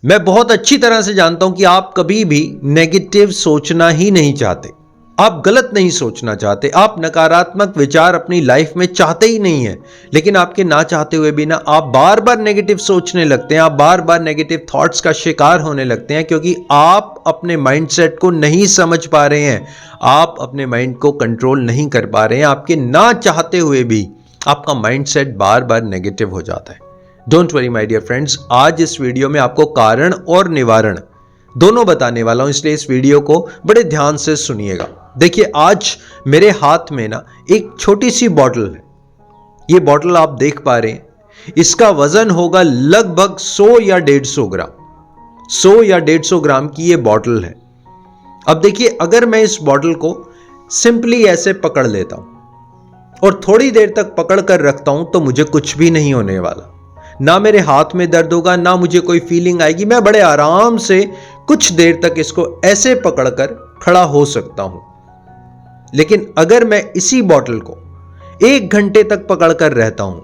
मैं बहुत अच्छी तरह से जानता हूं कि आप कभी भी नेगेटिव सोचना ही नहीं चाहते। आप गलत नहीं सोचना चाहते, आप नकारात्मक विचार अपनी लाइफ में चाहते ही नहीं है। लेकिन आपके ना चाहते हुए भी ना आप बार बार नेगेटिव सोचने लगते हैं, आप बार बार नेगेटिव थॉट्स का शिकार होने लगते हैं, क्योंकि आप अपने माइंडसेट को नहीं समझ पा रहे हैं, आप अपने माइंड को कंट्रोल नहीं कर पा रहे हैं। आपके ना चाहते हुए भी आपका माइंडसेट बार बार नेगेटिव हो जाता है। Don't worry my dear friends, आज इस वीडियो में आपको कारण और निवारण दोनों बताने वाला हूं, इसलिए इस वीडियो को बड़े ध्यान से सुनिएगा। देखिए, आज मेरे हाथ में ना एक छोटी सी बॉटल है। ये बॉटल आप देख पा रहे हैं, इसका वजन होगा लगभग 100 या 150 ग्राम। 100 या 150 ग्राम की ये बॉटल है। अब देखिए, अगर मैं इस बॉटल को सिंपली ऐसे पकड़ लेता हूं और थोड़ी देर तक पकड़ कर रखता हूं तो मुझे कुछ भी नहीं होने वाला। ना मेरे हाथ में दर्द होगा, ना मुझे कोई फीलिंग आएगी। मैं बड़े आराम से कुछ देर तक इसको ऐसे पकड़कर खड़ा हो सकता हूं। लेकिन अगर मैं इसी बॉटल को 1 घंटे तक पकड़कर रहता हूं,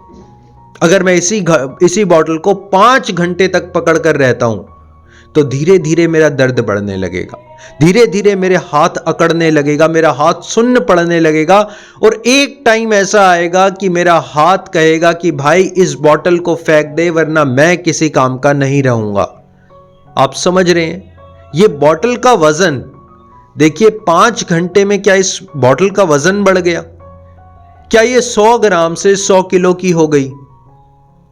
अगर मैं इसी बॉटल को 5 घंटे तक पकड़कर रहता हूं, तो धीरे धीरे मेरा दर्द बढ़ने लगेगा, धीरे धीरे मेरे हाथ अकड़ने लगेगा, मेरा हाथ सुन्न पड़ने लगेगा। और एक टाइम ऐसा आएगा कि मेरा हाथ कहेगा कि भाई इस बॉटल को फेंक दे, वरना मैं किसी काम का नहीं रहूंगा। आप समझ रहे हैं? ये बॉटल का वजन देखिए, 5 घंटे में क्या इस बॉटल का वजन बढ़ गया? क्या ये 100 ग्राम से 100 किलो की हो गई?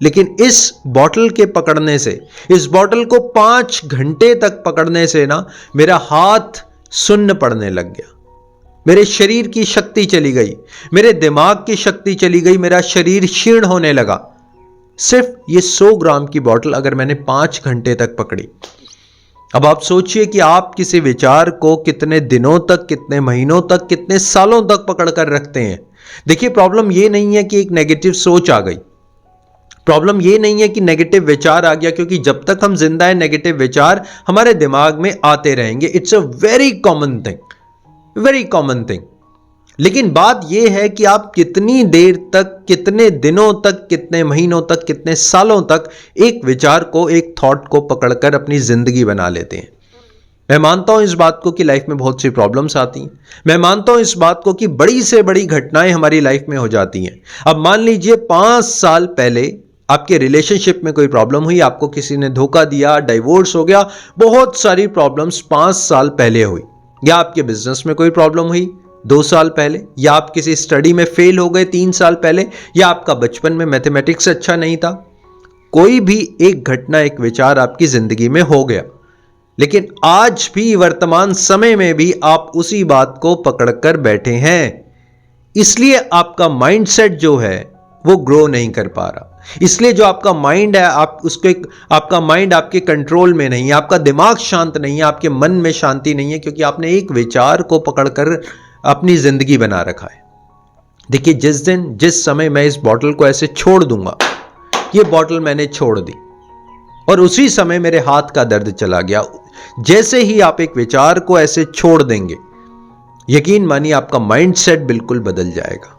लेकिन इस बॉटल के पकड़ने से, इस बॉटल को 5 घंटे तक पकड़ने से ना मेरा हाथ सुन्न पड़ने लग गया, मेरे शरीर की शक्ति चली गई, मेरे दिमाग की शक्ति चली गई, मेरा शरीर क्षीण होने लगा। सिर्फ ये 100 ग्राम की बॉटल अगर मैंने 5 घंटे तक पकड़ी। अब आप सोचिए कि आप किसी विचार को कितने दिनों तक, कितने महीनों तक, कितने सालों तक पकड़ कर रखते हैं। देखिए, प्रॉब्लम ये नहीं है कि एक नेगेटिव सोच आ गई, प्रॉब्लम ये नहीं है कि नेगेटिव विचार आ गया, क्योंकि जब तक हम जिंदा हैं नेगेटिव विचार हमारे दिमाग में आते रहेंगे। It's a very common thing, very common thing. लेकिन बात यह है कि आप कितनी देर तक, कितने दिनों तक, कितने महीनों तक, कितने सालों तक एक विचार को, एक थॉट को पकड़कर अपनी जिंदगी बना लेते हैं। मैं मानता हूं इस बात को कि लाइफ में बहुत सी प्रॉब्लम्स आती हैं। मैं मानता हूं इस बात को कि बड़ी से बड़ी घटनाएं हमारी लाइफ में हो जाती हैं। अब मान लीजिए 5 साल पहले आपके रिलेशनशिप में कोई प्रॉब्लम हुई, आपको किसी ने धोखा दिया, डाइवोर्स हो गया, बहुत सारी प्रॉब्लम्स 5 साल पहले हुई। या आपके बिजनेस में कोई प्रॉब्लम हुई 2 साल पहले, या आप किसी स्टडी में फेल हो गए 3 साल पहले, या आपका बचपन में मैथमेटिक्स अच्छा नहीं था। कोई भी एक घटना, एक विचार आपकी जिंदगी में हो गया। लेकिन आज भी, वर्तमान समय में भी आप उसी बात को पकड़कर बैठे हैं। इसलिए आपका माइंडसेट जो है वो ग्रो नहीं कर पा रहा। इसलिए जो आपका माइंड है, आपका माइंड आपके कंट्रोल में नहीं है, आपका दिमाग शांत नहीं है, आपके मन में शांति नहीं है, क्योंकि आपने एक विचार को पकड़कर अपनी जिंदगी बना रखा है। देखिए, जिस दिन, जिस समय मैं इस बॉटल को ऐसे छोड़ दूंगा, ये बॉटल मैंने छोड़ दी और उसी समय मेरे हाथ का दर्द चला गया। जैसे ही आप एक विचार को ऐसे छोड़ देंगे, यकीन मानिए आपका माइंडसेट बिल्कुल बदल जाएगा,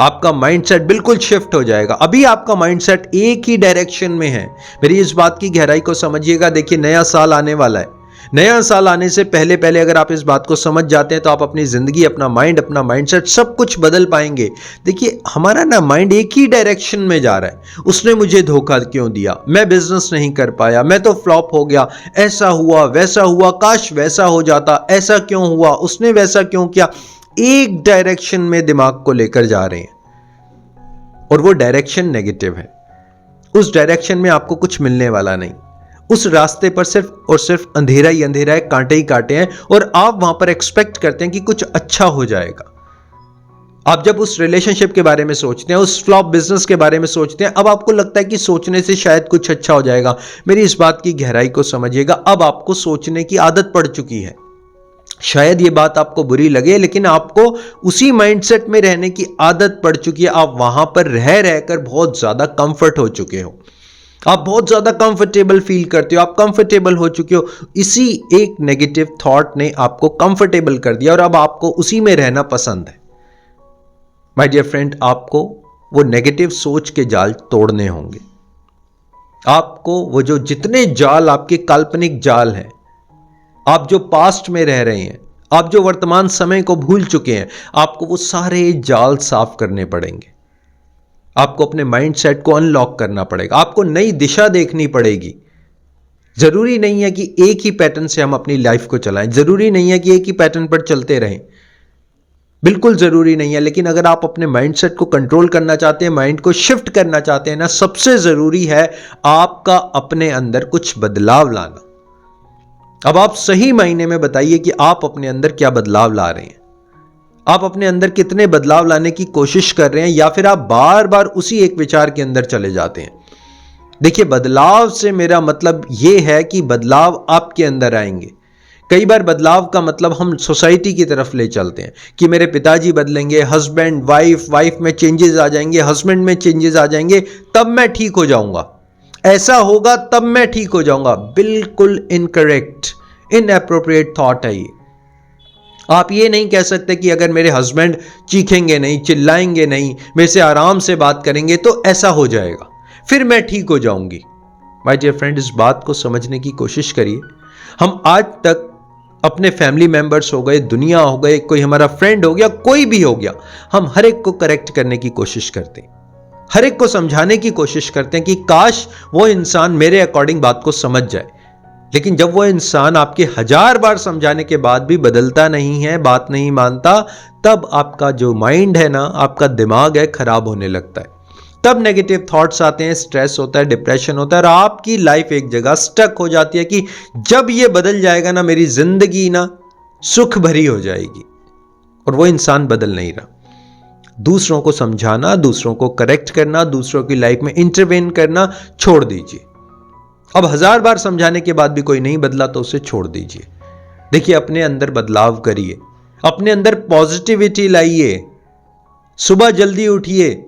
आपका माइंडसेट बिल्कुल शिफ्ट हो जाएगा। अभी आपका माइंडसेट एक ही डायरेक्शन में है। मेरी इस बात की गहराई को समझिएगा। देखिए, नया साल आने वाला है। नया साल आने से पहले पहले अगर आप इस बात को समझ जाते हैं तो आप अपनी जिंदगी, अपना माइंड, अपना माइंडसेट सब कुछ बदल पाएंगे। देखिए, हमारा ना माइंड एक ही डायरेक्शन में जा रहा है। उसने मुझे धोखा क्यों दिया, मैं बिजनेस नहीं कर पाया, मैं तो फ्लॉप हो गया, ऐसा हुआ, वैसा हुआ, काश वैसा हो जाता, ऐसा क्यों हुआ, उसने वैसा क्यों किया। एक डायरेक्शन में दिमाग को लेकर जा रहे हैं और वो डायरेक्शन नेगेटिव है। उस डायरेक्शन में आपको कुछ मिलने वाला नहीं। उस रास्ते पर सिर्फ और सिर्फ अंधेरा ही अंधेरा है, कांटे ही कांटे हैं, और आप वहां पर एक्सपेक्ट करते हैं कि कुछ अच्छा हो जाएगा। आप जब उस रिलेशनशिप के बारे में सोचते हैं, उस फ्लॉप बिजनेस के बारे में सोचते हैं, अब आपको लगता है कि सोचने से शायद कुछ अच्छा हो जाएगा। मेरी इस बात की गहराई को समझिएगा। अब आपको सोचने की आदत पड़ चुकी है। शायद ये बात आपको बुरी लगे, लेकिन आपको उसी माइंडसेट में रहने की आदत पड़ चुकी है। आप वहां पर रह रहकर बहुत ज्यादा कंफर्ट हो चुके हो, आप बहुत ज्यादा कंफर्टेबल फील करते हो, आप कंफर्टेबल हो चुके हो। इसी एक नेगेटिव थॉट ने आपको कंफर्टेबल कर दिया और अब आपको उसी में रहना पसंद है। माय डियर फ्रेंड, आपको वो नेगेटिव सोच के जाल तोड़ने होंगे। आपको वो जो जितने जाल आपके काल्पनिक जाल हैं, आप जो पास्ट में रह रहे हैं, आप जो वर्तमान समय को भूल चुके हैं, आपको वो सारे जाल साफ करने पड़ेंगे। आपको अपने माइंडसेट को अनलॉक करना पड़ेगा, आपको नई दिशा देखनी पड़ेगी। जरूरी नहीं है कि एक ही पैटर्न से हम अपनी लाइफ को चलाएं, जरूरी नहीं है कि एक ही पैटर्न पर चलते रहें, बिल्कुल जरूरी नहीं है। लेकिन अगर आप अपने माइंडसेट को कंट्रोल करना चाहते हैं, माइंड को शिफ्ट करना चाहते हैं ना, सबसे जरूरी है आपका अपने अंदर कुछ बदलाव लाना। अब आप सही मायने में बताइए कि आप अपने अंदर क्या बदलाव ला रहे हैं, आप अपने अंदर कितने बदलाव लाने की कोशिश कर रहे हैं, या फिर आप बार बार उसी एक विचार के अंदर चले जाते हैं। देखिए, बदलाव से मेरा मतलब यह है कि बदलाव आपके अंदर आएंगे। कई बार बदलाव का मतलब हम सोसाइटी की तरफ ले चलते हैं कि मेरे पिताजी बदलेंगे, हस्बैंड वाइफ में चेंजेस आ जाएंगे, हस्बैंड में चेंजेस आ जाएंगे, तब मैं ठीक हो जाऊंगा, ऐसा होगा तब मैं ठीक हो जाऊंगा। बिल्कुल इनकरेक्ट, इनएप्रोप्रिएट थॉट है ये। आप ये नहीं कह सकते कि अगर मेरे हस्बैंड चीखेंगे नहीं, चिल्लाएंगे नहीं, मेरे से आराम से बात करेंगे तो ऐसा हो जाएगा, फिर मैं ठीक हो जाऊंगी। माय डियर फ्रेंड, इस बात को समझने की कोशिश करिए। हम आज तक अपने फैमिली मेंबर्स हो गए, दुनिया हो गए, कोई हमारा फ्रेंड हो गया, कोई भी हो गया, हम हर एक को करेक्ट करने की कोशिश करते हैं, हर एक को समझाने की कोशिश करते हैं कि काश वो इंसान मेरे अकॉर्डिंग बात को समझ जाए। लेकिन जब वो इंसान आपके 1000 बार समझाने के बाद भी बदलता नहीं है, बात नहीं मानता, तब आपका जो माइंड है ना, आपका दिमाग है, खराब होने लगता है। तब नेगेटिव थॉट्स आते हैं, स्ट्रेस होता है, डिप्रेशन होता है, और आपकी लाइफ एक जगह स्टक हो जाती है कि जब ये बदल जाएगा ना, मेरी जिंदगी ना सुख भरी हो जाएगी। और वो इंसान बदल नहीं रहा। दूसरों को समझाना, दूसरों को करेक्ट करना, दूसरों की लाइफ में इंटरवेन करना छोड़ दीजिए। अब 1000 बार समझाने के बाद भी कोई नहीं बदला तो उसे छोड़ दीजिए। देखिए, अपने अंदर बदलाव करिए, अपने अंदर पॉजिटिविटी लाइए, सुबह जल्दी उठिए,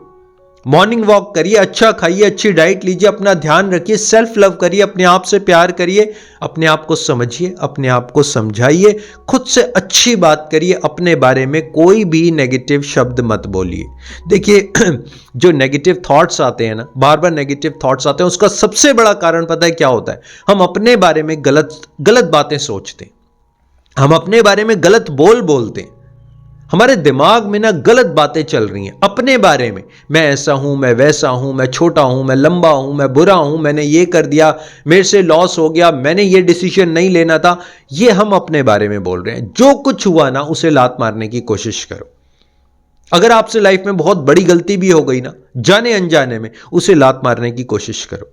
मॉर्निंग वॉक करिए, अच्छा खाइए, अच्छी डाइट लीजिए, अपना ध्यान रखिए, सेल्फ लव करिए, अपने आप से प्यार करिए, अपने आप को समझिए, अपने आप को समझाइए, खुद से अच्छी बात करिए, अपने बारे में कोई भी नेगेटिव शब्द मत बोलिए। देखिए, जो नेगेटिव थॉट्स आते हैं ना, बार बार नेगेटिव थॉट्स आते हैं, उसका सबसे बड़ा कारण पता है क्या होता है? हम अपने बारे में गलत बातें सोचते हैं, हम अपने बारे में गलत बोलते हैं, हमारे दिमाग में ना गलत बातें चल रही हैं अपने बारे में। मैं ऐसा हूं, मैं वैसा हूं, मैं छोटा हूं, मैं लंबा हूं, मैं बुरा हूं, मैंने ये कर दिया, मेरे से लॉस हो गया, मैंने ये डिसीजन नहीं लेना था। ये हम अपने बारे में बोल रहे हैं। जो कुछ हुआ ना, उसे लात मारने की कोशिश करो। अगर आपसे लाइफ में बहुत बड़ी गलती भी हो गई ना, जाने अनजाने में, उसे लात मारने की कोशिश करो।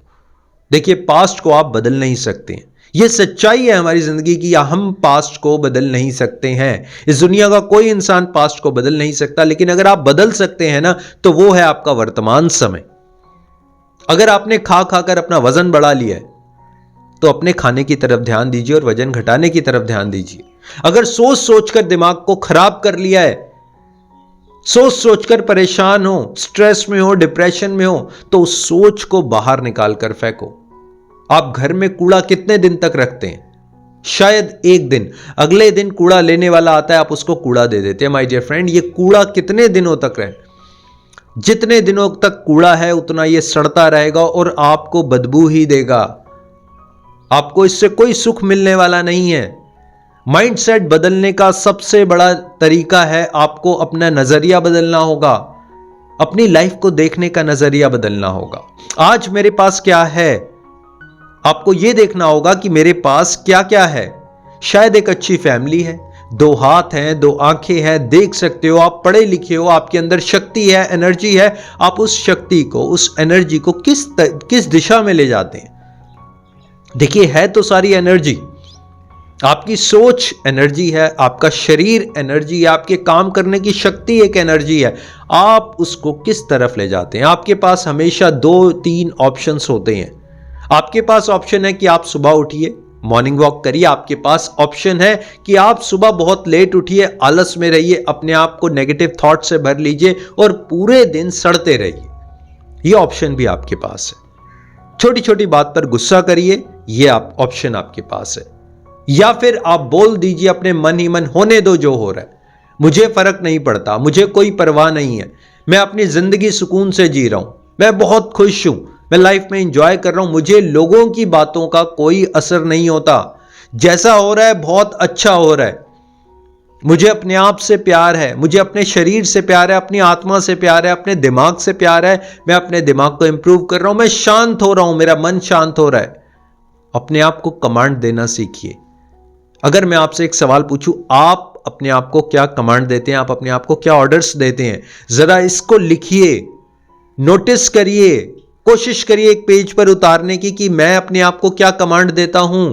देखिए, पास्ट को आप बदल नहीं सकते हैं, यह सच्चाई है हमारी जिंदगी की। हम पास्ट को बदल नहीं सकते हैं, इस दुनिया का कोई इंसान पास्ट को बदल नहीं सकता। लेकिन अगर आप बदल सकते हैं ना, तो वो है आपका वर्तमान समय। अगर आपने खा खाकर अपना वजन बढ़ा लिया है, तो अपने खाने की तरफ ध्यान दीजिए और वजन घटाने की तरफ ध्यान दीजिए। अगर सोच सोचकर दिमाग को खराब कर लिया है, सोच सोचकर परेशान हो, स्ट्रेस में हो, डिप्रेशन में हो, तो उस सोच को बाहर निकाल कर फेंको। आप घर में कूड़ा कितने दिन तक रखते हैं? शायद एक दिन, अगले दिन कूड़ा लेने वाला आता है, आप उसको कूड़ा दे देते हैं। माय डियर फ्रेंड, ये कूड़ा कितने दिनों तक रहे? जितने दिनों तक कूड़ा है, उतना ये सड़ता रहेगा और आपको बदबू ही देगा। आपको इससे कोई सुख मिलने वाला नहीं है। माइंडसेट बदलने का सबसे बड़ा तरीका है, आपको अपना नजरिया बदलना होगा, अपनी लाइफ को देखने का नजरिया बदलना होगा। आज मेरे पास क्या है, आपको यह देखना होगा कि मेरे पास क्या क्या है। शायद एक अच्छी फैमिली है, 2 हाथ हैं, 2 आंखें हैं, देख सकते हो, आप पढ़े लिखे हो, आपके अंदर शक्ति है, एनर्जी है। आप उस शक्ति को, उस एनर्जी को किस दिशा में ले जाते हैं? देखिए, है तो सारी एनर्जी। आपकी सोच एनर्जी है, आपका शरीर एनर्जी है, आपके काम करने की शक्ति एक एनर्जी है। आप उसको किस तरफ ले जाते हैं? आपके पास हमेशा 2-3 ऑप्शंस होते हैं। आपके पास ऑप्शन है कि आप सुबह उठिए, मॉर्निंग वॉक करिए। आपके पास ऑप्शन है कि आप सुबह बहुत लेट उठिए, आलस में रहिए, अपने आप को नेगेटिव थॉट से भर लीजिए और पूरे दिन सड़ते रहिए। यह ऑप्शन भी आपके पास है। छोटी छोटी बात पर गुस्सा करिए, यह ऑप्शन आपके पास है। या फिर आप बोल दीजिए अपने मन ही मन, होने दो जो हो रहा है, मुझे फर्क नहीं पड़ता, मुझे कोई परवाह नहीं है, मैं अपनी जिंदगी सुकून से जी रहा हूं, मैं बहुत खुश हूं, मैं लाइफ में एंजॉय कर रहा हूं, मुझे लोगों की बातों का कोई असर नहीं होता, जैसा हो रहा है बहुत अच्छा हो रहा है। मुझे अपने आप से प्यार है, मुझे अपने शरीर से प्यार है, अपनी आत्मा से प्यार है, अपने दिमाग से प्यार है। मैं अपने दिमाग को इंप्रूव कर रहा हूं, मैं शांत हो रहा हूं, मेरा मन शांत हो रहा है। अपने आप को कमांड देना सीखिए। अगर मैं आपसे एक सवाल पूछूं, आप अपने आप को क्या कमांड देते हैं, आप अपने आप को क्या ऑर्डर्स देते हैं? जरा इसको लिखिए, नोटिस करिए, कोशिश करिए एक पेज पर उतारने की कि मैं अपने आप को क्या कमांड देता हूं।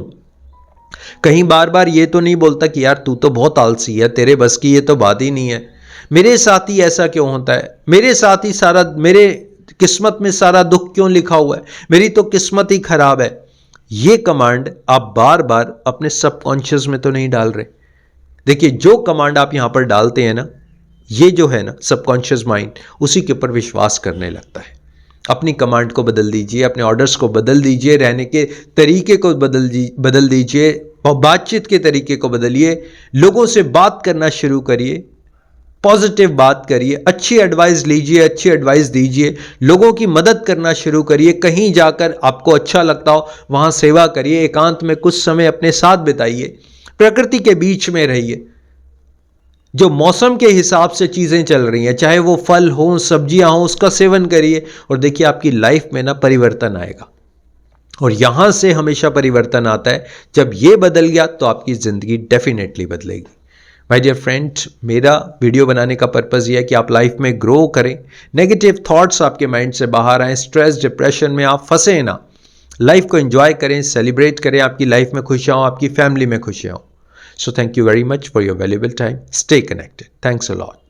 कहीं बार बार ये तो नहीं बोलता कि यार तू तो बहुत आलसी है, तेरे बस की ये तो बात ही नहीं है, मेरे साथ ही ऐसा क्यों होता है, मेरे साथ ही सारा, मेरे किस्मत में सारा दुख क्यों लिखा हुआ है, मेरी तो किस्मत ही खराब है। ये कमांड आप बार बार अपने सबकॉन्शियस में तो नहीं डाल रहे। देखिए, जो कमांड आप यहां पर डालते हैं ना, ये जो है ना सबकॉन्शियस माइंड उसी के ऊपर विश्वास करने लगता है। अपनी कमांड को बदल दीजिए, अपने ऑर्डर्स को बदल दीजिए, रहने के तरीके को बदल दीजिए, बातचीत के तरीके को बदलिए, लोगों से बात करना शुरू करिए, पॉजिटिव बात करिए, अच्छी एडवाइस लीजिए, अच्छी एडवाइस दीजिए, लोगों की मदद करना शुरू करिए। कहीं जाकर आपको अच्छा लगता हो वहां सेवा करिए, एकांत में कुछ समय अपने साथ बिताइए, प्रकृति के बीच में रहिए। जो मौसम के हिसाब से चीजें चल रही हैं, चाहे वो फल हो, सब्जियां हो, उसका सेवन करिए और देखिए आपकी लाइफ में ना परिवर्तन आएगा। और यहां से हमेशा परिवर्तन आता है। जब ये बदल गया तो आपकी जिंदगी डेफिनेटली बदलेगी। माय डियर फ्रेंड, मेरा वीडियो बनाने का पर्पस ये है कि आप लाइफ में ग्रो करें, नेगेटिव थॉट्स आपके माइंड से बाहर आए, स्ट्रेस डिप्रेशन में आप फंसे ना, लाइफ को एंजॉय करें, सेलिब्रेट करें, आपकी लाइफ में खुशियां हो, आपकी फैमिली में खुशियां हो। So thank you very much for your valuable time. Stay connected. Thanks a lot.